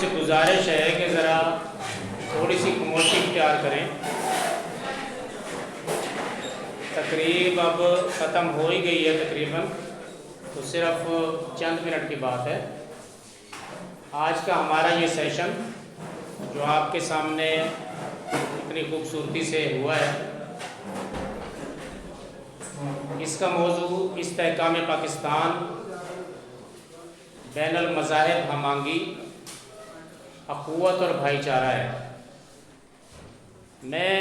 سے گزارش ہے کہ ذرا تھوڑی سی خاموشی اختیار کریں. تقریب اب ختم ہو ہی گئی ہے تقریباً، تو صرف چند منٹ کی بات ہے. آج کا ہمارا یہ سیشن جو آپ کے سامنے اتنی خوبصورتی سے ہوا ہے، اس کا موضوع استحکام پاکستان، بین المذاہب ہم آہنگی، اخوت اور بھائی چارہ ہے. میں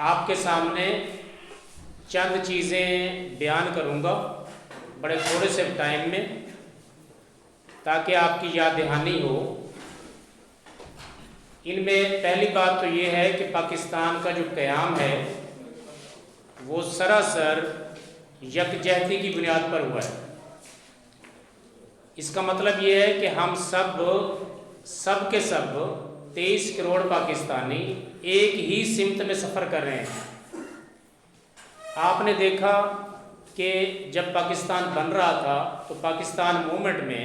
آپ کے سامنے چند چیزیں بیان کروں گا بڑے تھوڑے سے ٹائم میں، تاکہ آپ کی یاد دہانی ہو. ان میں پہلی بات تو یہ ہے کہ پاکستان کا جو قیام ہے وہ سراسر یکجہتی کی بنیاد پر ہوا ہے. اس کا مطلب یہ ہے کہ ہم سب کے سب 23 کروڑ پاکستانی ایک ہی سمت میں سفر کر رہے ہیں. آپ نے دیکھا کہ جب پاکستان بن رہا تھا تو پاکستان موومنٹ میں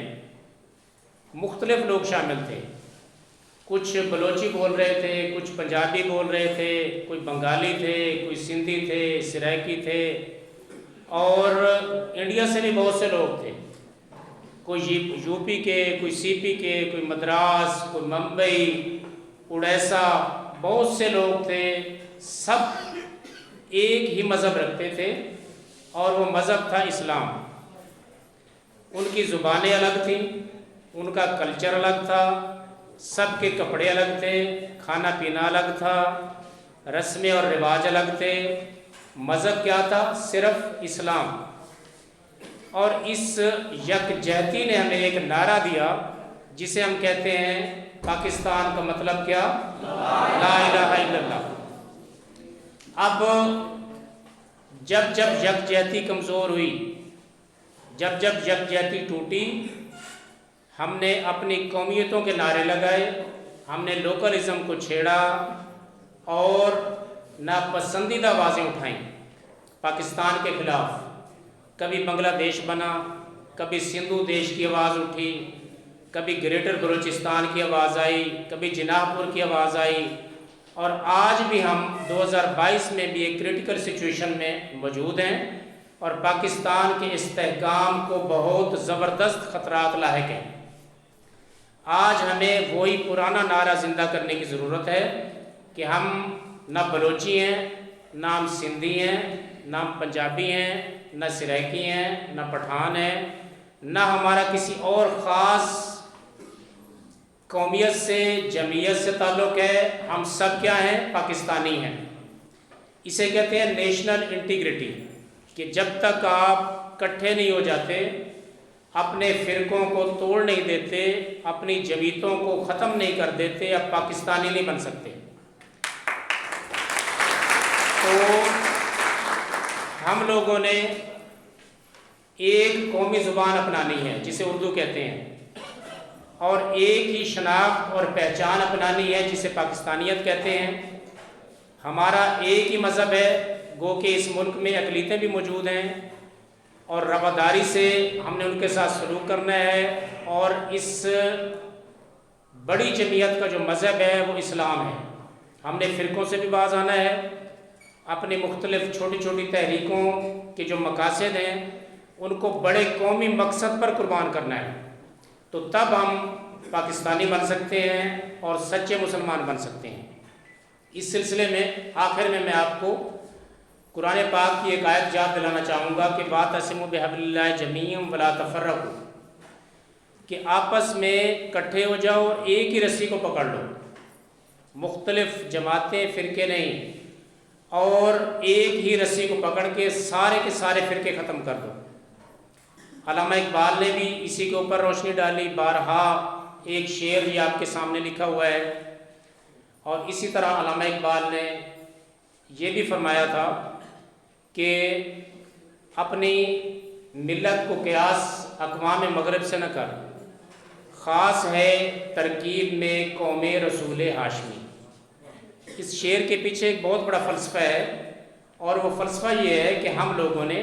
مختلف لوگ شامل تھے. کچھ بلوچی بول رہے تھے، کچھ پنجابی بول رہے تھے، کوئی بنگالی تھے، کوئی سندھی تھے، سرائکی تھے، اور انڈیا سے بھی بہت سے لوگ تھے. کوئی یو پی کے، کوئی سی پی کے، کوئی مدراس، کوئی ممبئی، اڑیسہ، بہت سے لوگ تھے. سب ایک ہی مذہب رکھتے تھے اور وہ مذہب تھا اسلام. ان کی زبانیں الگ تھیں، ان کا کلچر الگ تھا، سب کے کپڑے الگ تھے، کھانا پینا الگ تھا، رسمیں اور رواج الگ تھے. مذہب کیا تھا؟ صرف اسلام. اور اس یکجہتی نے ہمیں ایک نعرہ دیا جسے ہم کہتے ہیں پاکستان کا مطلب کیا؟ لا الہ الا اللہ. اب جب یکجہتی کمزور ہوئی، جب یکجہتی ٹوٹی، ہم نے اپنی قومیتوں کے نعرے لگائے، ہم نے لوکلزم کو چھیڑا اور ناپسندیدہ آوازیں اٹھائیں پاکستان کے خلاف. کبھی بنگلہ دیش بنا، کبھی سندھو دیش کی آواز اٹھی، کبھی گریٹر بلوچستان کی آواز آئی، کبھی جناح پور کی آواز آئی، اور آج بھی ہم 2022 میں بھی ایک کریٹیکل سچویشن میں موجود ہیں اور پاکستان کے استحکام کو بہت زبردست خطرات لاحق ہیں. آج ہمیں وہی پرانا نعرہ زندہ کرنے کی ضرورت ہے کہ ہم نہ بلوچی ہیں، نہ ہم سندھی ہیں، نہ ہم پنجابی ہیں، نہ سرائکی ہیں، نہ پٹھان ہیں، نہ ہمارا کسی اور خاص قومیت سے، جمعیت سے تعلق ہے. ہم سب کیا ہیں؟ پاکستانی ہیں. اسے کہتے ہیں نیشنل انٹیگریٹی، کہ جب تک آپ اکٹھے نہیں ہو جاتے، اپنے فرقوں کو توڑ نہیں دیتے، اپنی جمعیتوں کو ختم نہیں کر دیتے، آپ پاکستانی نہیں بن سکتے. تو ہم لوگوں نے ایک قومی زبان اپنانی ہے جسے اردو کہتے ہیں، اور ایک ہی شناخت اور پہچان اپنانی ہے جسے پاکستانیت کہتے ہیں. ہمارا ایک ہی مذہب ہے، گو کہ اس ملک میں اقلیتیں بھی موجود ہیں، اور رواداری سے ہم نے ان کے ساتھ سلوک کرنا ہے. اور اس بڑی جمعیت کا جو مذہب ہے وہ اسلام ہے. ہم نے فرقوں سے بھی باز آنا ہے، اپنی مختلف چھوٹی چھوٹی تحریکوں کے جو مقاصد ہیں ان کو بڑے قومی مقصد پر قربان کرنا ہے. تو تب ہم پاکستانی بن سکتے ہیں اور سچے مسلمان بن سکتے ہیں. اس سلسلے میں آخر میں آپ کو قرآن پاک کی ایک آیت یاد دلانا چاہوں گا کہ واعتصموا بحبل اللہ جمیعا ولا تفرقوا، کہ آپس میں اکٹھے ہو جاؤ اور ایک ہی رسی کو پکڑ لو. مختلف جماعتیں، فرقے نہیں، اور ایک ہی رسی کو پکڑ کے سارے فرقے ختم کر دو. علامہ اقبال نے بھی اسی کے اوپر روشنی ڈالی. بارہا ایک شعر بھی آپ کے سامنے لکھا ہوا ہے. اور اسی طرح علامہ اقبال نے یہ بھی فرمایا تھا کہ اپنی ملت کو قیاس اقوام مغرب سے نہ کر، خاص ہے ترکیب میں قوم رسول ہاشمی. اس شعر کے پیچھے ایک بہت بڑا فلسفہ ہے، اور وہ فلسفہ یہ ہے کہ ہم لوگوں نے